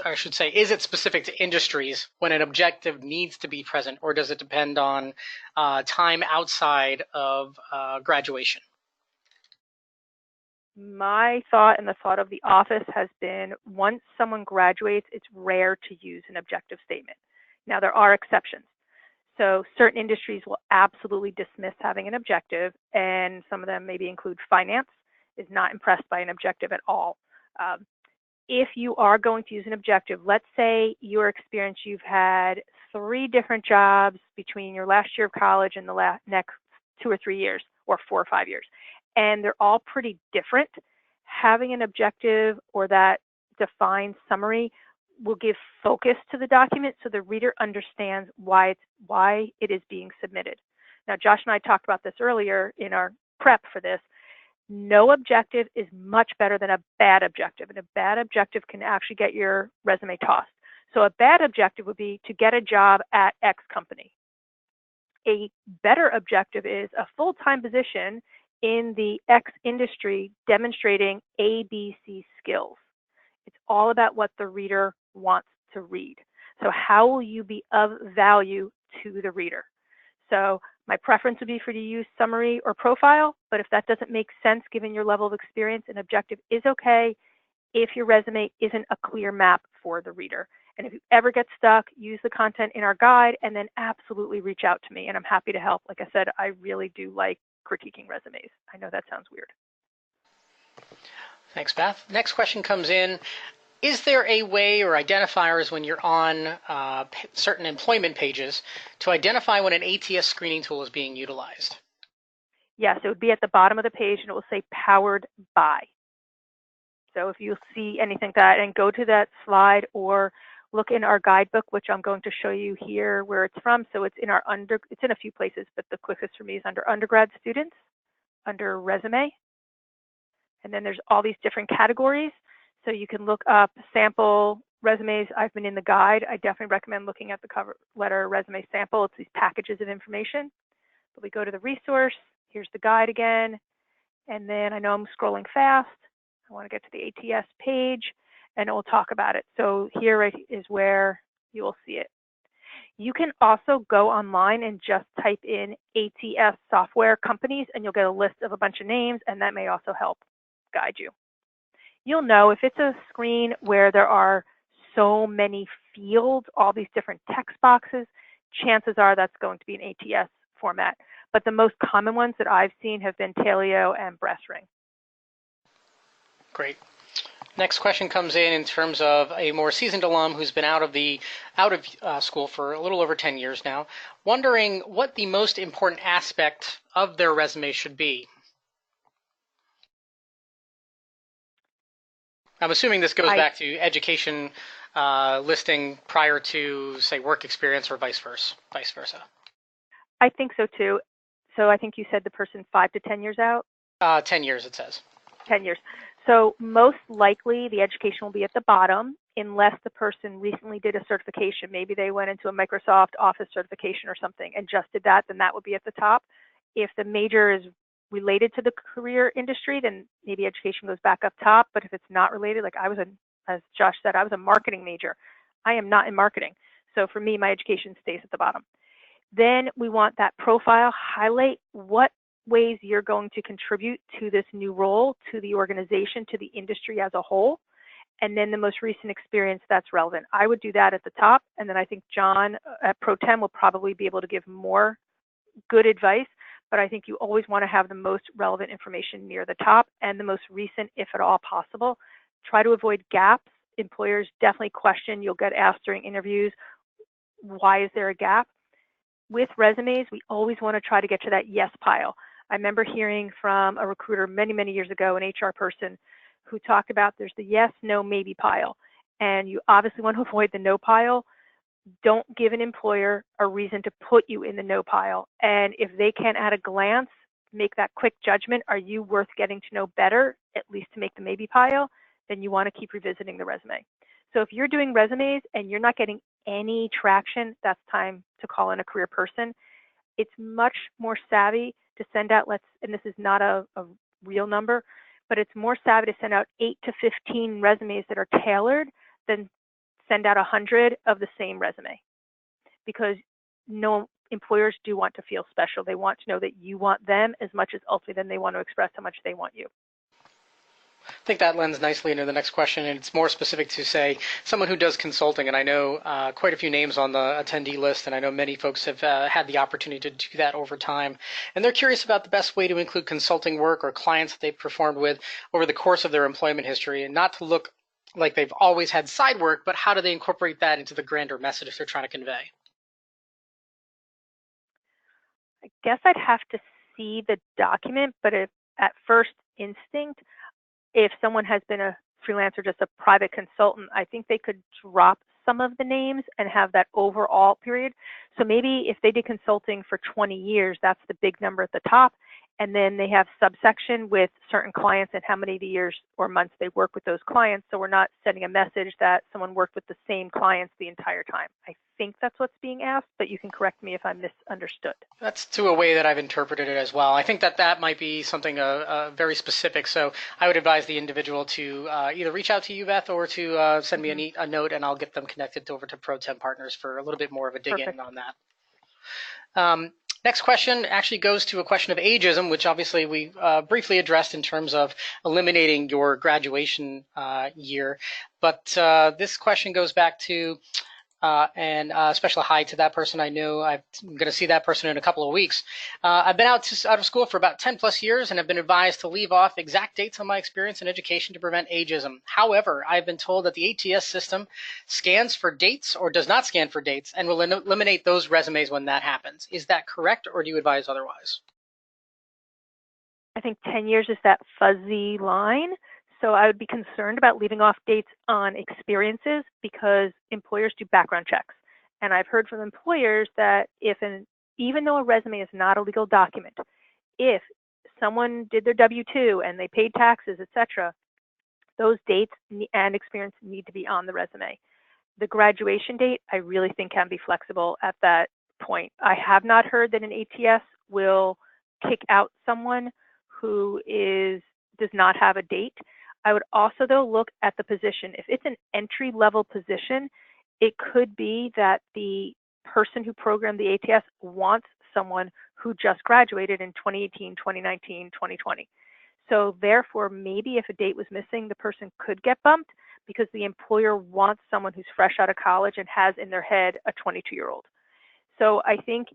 I should say, is it specific to industries when an objective needs to be present, or does it depend on time outside of graduation? My thought and the thought of the office has been once someone graduates, it's rare to use an objective statement. Now, there are exceptions. So certain industries will absolutely dismiss having an objective, and some of them maybe include finance, is not impressed by an objective at all. If you are going to use an objective, let's say your experience, you've had 3 different jobs between your last year of college and the next 2 or 3 years, or 4 or 5 years, and they're all pretty different. Having an objective or that defined summary will give focus to the document so the reader understands why it is being submitted. Now, Josh and I talked about this earlier in our prep for this. No objective is much better than a bad objective, and a bad objective can actually get your resume tossed. So a bad objective would be to get a job at X company. A better objective is a full-time position in the X industry demonstrating ABC skills. It's all about what the reader wants to read. So how will you be of value to the reader? So my preference would be for you to use summary or profile, but if that doesn't make sense given your level of experience, an objective is okay if your resume isn't a clear map for the reader. And if you ever get stuck, use the content in our guide and then absolutely reach out to me, and I'm happy to help. Like I said, I really do like critiquing resumes. I know that sounds weird. Thanks, Beth. Next question comes in. Is there a way or identifiers when you're on certain employment pages to identify when an ATS screening tool is being utilized? Yes, it would be at the bottom of the page and it will say powered by. So if you see anything like that, and go to that slide or look in our guidebook, which I'm going to show you here where it's from. So it's in our it's in a few places, but the quickest for me is under undergrad students, under resume. And then there's all these different categories. So you can look up sample resumes. I've been in the guide. I definitely recommend looking at the cover letter resume sample. It's these packages of information. But we go to the resource. Here's the guide again. And then I know I'm scrolling fast. I want to get to the ATS page, and it will talk about it. So here is where you will see it. You can also go online and just type in ATS software companies, and you'll get a list of a bunch of names, and that may also help guide you. You'll know if it's a screen where there are so many fields, all these different text boxes, chances are that's going to be an ATS format. But the most common ones that I've seen have been Taleo and BreastRing. Great. Next question comes in terms of a more seasoned alum who's been out of school for a little over 10 years now, wondering what the most important aspect of their resume should be. I'm assuming this goes back to education listing prior to, say, work experience, or vice versa. I think so too. So I think you said the person 5 to 10 years out? 10 years, it says. 10 years. So most likely the education will be at the bottom unless the person recently did a certification. Maybe they went into a Microsoft Office certification or something and just did that, then that would be at the top. If the major is related to the career industry, then maybe education goes back up top. But if it's not related, like as Josh said, I was a marketing major. I am not in marketing. So for me, my education stays at the bottom. Then we want that profile, highlight what ways you're going to contribute to this new role, to the organization, to the industry as a whole, and then the most recent experience that's relevant. I would do that at the top, and then I think John at Pro Tem will probably be able to give more good advice, but I think you always want to have the most relevant information near the top and the most recent, if at all possible. Try to avoid gaps. Employers definitely question, you'll get asked during interviews, why is there a gap? with resumes, we always want to try to get to that yes pile. I remember hearing from a recruiter many, many years ago, an HR person, who talked about there's the yes, no, maybe pile. And you obviously want to avoid the no pile. Don't give an employer a reason to put you in the no pile. And if they can at a glance make that quick judgment, are you worth getting to know better, at least to make the maybe pile, then you want to keep revisiting the resume. So if you're doing resumes and you're not getting any traction, that's time to call in a career person. It's much more savvy to send out, and this is not a real number, but it's more savvy to send out 8 to 15 resumes that are tailored than send out 100 of the same resume. Because no, employers do want to feel special. They want to know that you want them as much as ultimately then they want to express how much they want you. I think that lends nicely into the next question, and it's more specific to, say, someone who does consulting, and I know quite a few names on the attendee list, and I know many folks have had the opportunity to do that over time, and they're curious about the best way to include consulting work or clients that they've performed with over the course of their employment history, and not to look like they've always had side work, but how do they incorporate that into the grander message they're trying to convey? I guess I'd have to see the document, but if at first instinct, if someone has been a freelancer, just a private consultant, I think they could drop some of the names and have that overall period. So maybe if they did consulting for 20 years, that's the big number at the top. And then they have subsection with certain clients and how many years or months they work with those clients. So we're not sending a message that someone worked with the same clients the entire time. I think that's what's being asked, but you can correct me if I'm misunderstood. That's to a way that I've interpreted it as well. I think that might be something very specific. So I would advise the individual to either reach out to you, Beth, or to send me a note, and I'll get them connected over to ProTemp Partners for a little bit more of a dig in on that. Next question actually goes to a question of ageism, which obviously we briefly addressed in terms of eliminating your graduation year. But this question goes back to, and special hi to that person. I know I'm going to see that person in a couple of weeks. I've been out of school for about 10 plus years and have been advised to leave off exact dates on my experience in education to prevent ageism. However, I've been told that the ATS system scans for dates or does not scan for dates and will eliminate those resumes when that happens. Is that correct, or do you advise otherwise? I think 10 years is that fuzzy line. So I would be concerned about leaving off dates on experiences because employers do background checks. And I've heard from employers that even though a resume is not a legal document, if someone did their W-2 and they paid taxes, etc., those dates and experience need to be on the resume. The graduation date, I really think, can be flexible at that point. I have not heard that an ATS will kick out someone who does not have a date. I would also, though, look at the position. If it's an entry-level position, it could be that the person who programmed the ATS wants someone who just graduated in 2018, 2019, 2020. So therefore, maybe if a date was missing, the person could get bumped because the employer wants someone who's fresh out of college and has in their head a 22-year-old. So I think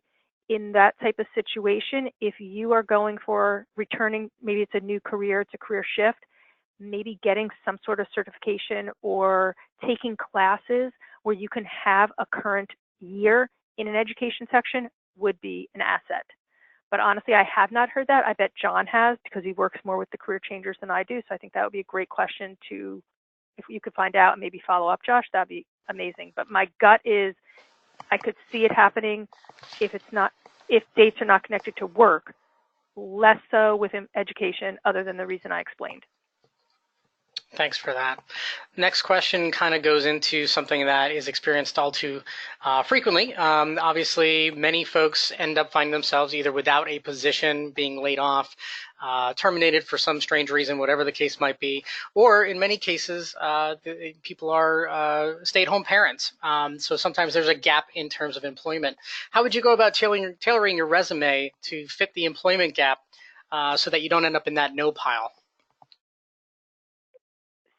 in that type of situation, if you are going for returning, maybe it's a new career, it's a career shift, maybe getting some sort of certification or taking classes where you can have a current year in an education section would be an asset. But honestly, I have not heard that. I bet John has because he works more with the career changers than I do. So I think that would be a great question to, if you could find out and maybe follow up, Josh, that'd be amazing. But my gut is I could see it happening if dates are not connected to work, less so with education other than the reason I explained. Thanks for that. Next question kind of goes into something that is experienced all too frequently. Obviously, many folks end up finding themselves either without a position, being laid off, terminated for some strange reason, whatever the case might be, or in many cases, people are stay-at-home parents. So sometimes there's a gap in terms of employment. How would you go about tailoring your resume to fit the employment gap so that you don't end up in that no pile?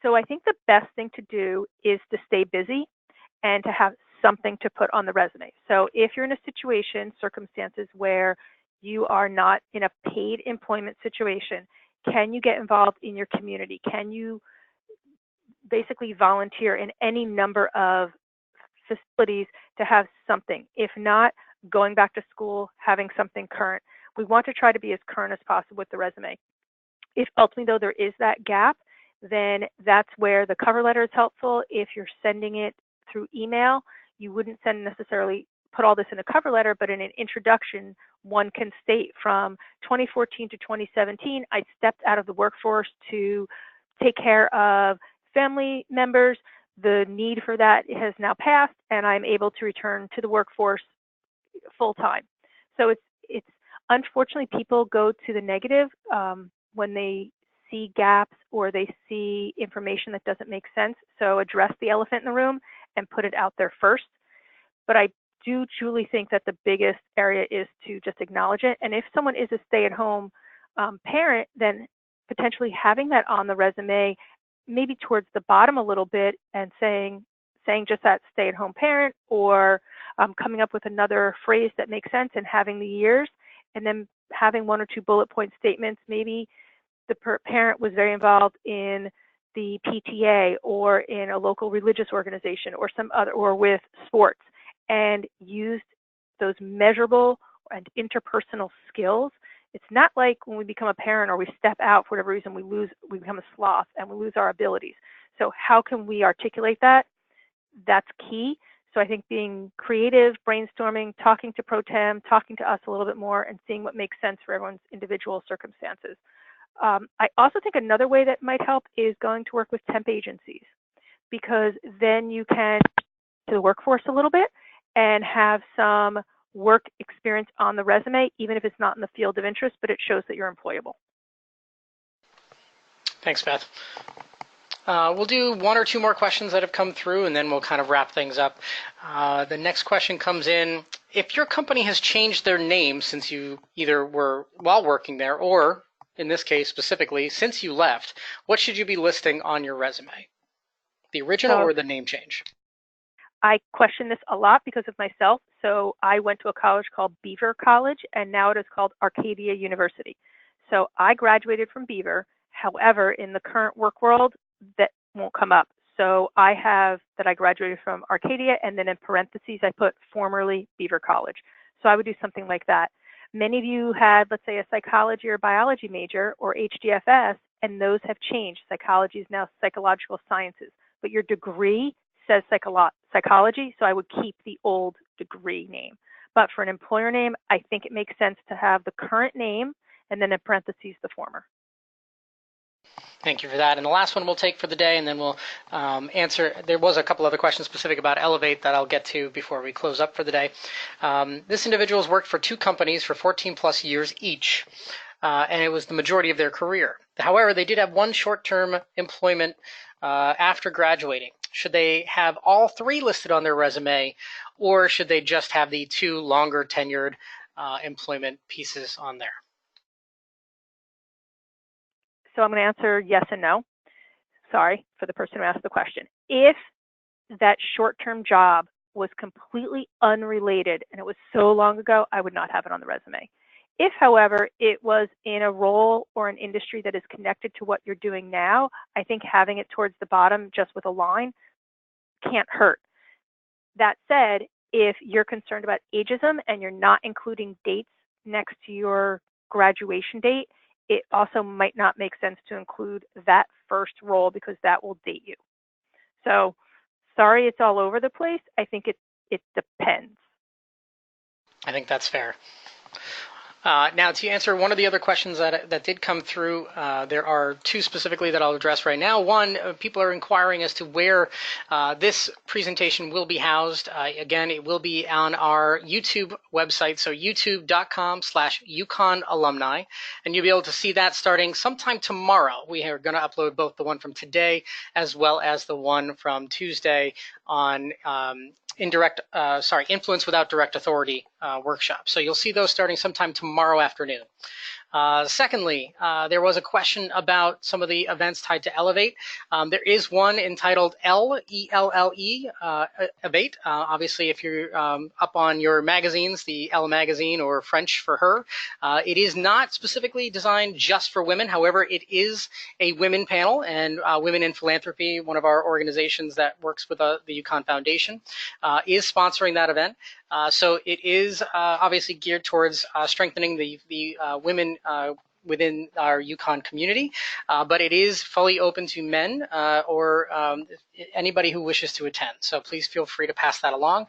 So I think the best thing to do is to stay busy and to have something to put on the resume. So if you're in a circumstances where you are not in a paid employment situation, can you get involved in your community? Can you basically volunteer in any number of facilities to have something? If not, going back to school, having something current. We want to try to be as current as possible with the resume. If ultimately, though, there is that gap, then that's where the cover letter is helpful. If you're sending it through email, you wouldn't necessarily put all this in a cover letter, but in an introduction, one can state from 2014 to 2017, I stepped out of the workforce to take care of family members. The need for that has now passed, and I'm able to return to the workforce full time. So it's unfortunately, people go to the negative when they see gaps or they see information that doesn't make sense. So address the elephant in the room and put it out there first. But I do truly think that the biggest area is to just acknowledge it. And if someone is a stay-at-home parent, then potentially having that on the resume, maybe towards the bottom a little bit, and saying just that stay-at-home parent, or coming up with another phrase that makes sense and having the years, and then having one or two bullet point statements. Maybe the parent was very involved in the PTA or in a local religious organization or some other, or with sports, and used those measurable and interpersonal skills. It's not like when we become a parent or we step out for whatever reason, we become a sloth and we lose our abilities. So how can we articulate that? That's key. So I think being creative, brainstorming, talking to pro tem, talking to us a little bit more, and seeing what makes sense for everyone's individual circumstances. I also think another way that might help is going to work with temp agencies, because then you can to the workforce a little bit and have some work experience on the resume, even if it's not in the field of interest, but it shows that you're employable. Thanks, Beth. We'll do one or two more questions that have come through, and then we'll kind of wrap things up. The next question comes in. If your company has changed their name since you either were while working there, or in this case specifically, since you left, what should you be listing on your resume? The original or the name change? I question this a lot because of myself. So I went to a college called Beaver College, and now it is called Arcadia University. So I graduated from Beaver. However, in the current work world, that won't come up. So I have that I graduated from Arcadia, and then in parentheses, I put formerly Beaver College. So I would do something like that. Many of you had, let's say, a psychology or biology major or HDFS, and those have changed. Psychology is now psychological sciences, but your degree says psychology, so I would keep the old degree name. But for an employer name, I think it makes sense to have the current name and then in parentheses the former. Thank you for that. And the last one we'll take for the day, and then we'll answer. There was a couple other questions specific about Elevate that I'll get to before we close up for the day. This individual's worked for 2 companies for 14 plus years each, and it was the majority of their career. However, they did have one short-term employment after graduating. Should they have all 3 listed on their resume, or should they just have the 2 longer tenured employment pieces on there? So I'm going to answer yes and no. Sorry for the person who asked the question. If that short-term job was completely unrelated and it was so long ago, I would not have it on the resume. If, however, it was in a role or an industry that is connected to what you're doing now, I think having it towards the bottom just with a line can't hurt. That said, if you're concerned about ageism and you're not including dates next to your graduation date, it also might not make sense to include that first role because that will date you. So sorry it's all over the place. I think it depends. I think that's fair. Now, to answer one of the other questions that did come through, there are 2 specifically that I'll address right now. One, people are inquiring as to where this presentation will be housed. Again, it will be on our YouTube website, so youtube.com/UConn alumni, and you'll be able to see that starting sometime tomorrow. We are going to upload both the one from today as well as the one from Tuesday on Influence Without Direct Authority workshop. So you'll see those starting sometime tomorrow afternoon. Secondly, there was a question about some of the events tied to Elevate. There is one entitled ELLE, Elevate. Obviously, if you're up on your magazines, the Elle magazine or French for her, it is not specifically designed just for women. However, it is a women panel, and Women in Philanthropy, one of our organizations that works with the UConn Foundation, is sponsoring that event. So it is obviously geared towards strengthening the women within our UConn community, but it is fully open to men or anybody who wishes to attend. So please feel free to pass that along.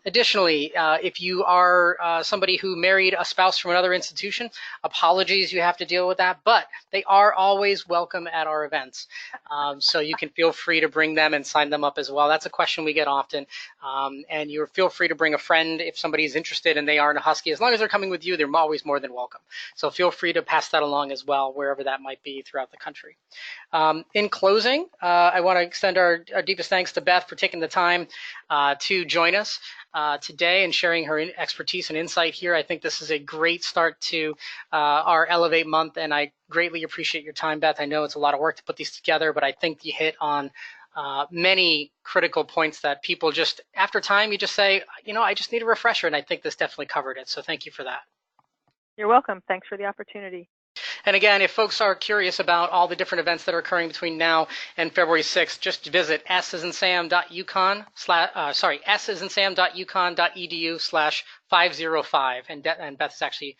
Additionally, if you are somebody who married a spouse from another institution, apologies, you have to deal with that, but they are always welcome at our events. So you can feel free to bring them and sign them up as well. That's a question we get often. And you feel free to bring a friend if somebody is interested and they aren't a Husky. As long as they're coming with you, they're always more than welcome. So feel free to pass that along as well, wherever that might be throughout the country. In closing, I want to extend our deepest thanks to Beth for taking the time to join us today and sharing her expertise and insight here. I think this is a great start to our Elevate month, and I greatly appreciate your time, Beth. I know it's a lot of work to put these together, but I think you hit on many critical points that people just, after time, you just say, you know, I just need a refresher, and I think this definitely covered it. So thank you for that. You're welcome. Thanks for the opportunity. And again, if folks are curious about all the different events that are occurring between now and February 6th, just visit s.sam.uconn.edu/505. And Beth is actually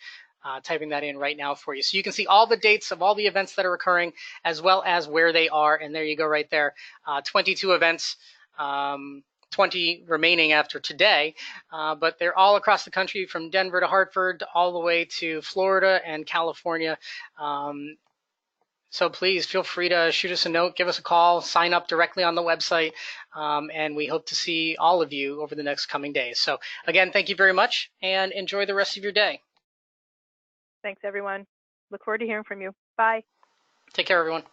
typing that in right now for you. So you can see all the dates of all the events that are occurring, as well as where they are. And there you go right there. 22 events. 20 remaining after today, but they're all across the country, from Denver to Hartford, all the way to Florida and California. So please feel free to shoot us a note, give us a call, sign up directly on the website, and we hope to see all of you over the next coming days. So again, thank you very much, and enjoy the rest of your day. Thanks, everyone. Look forward to hearing from you. Bye. Take care, everyone.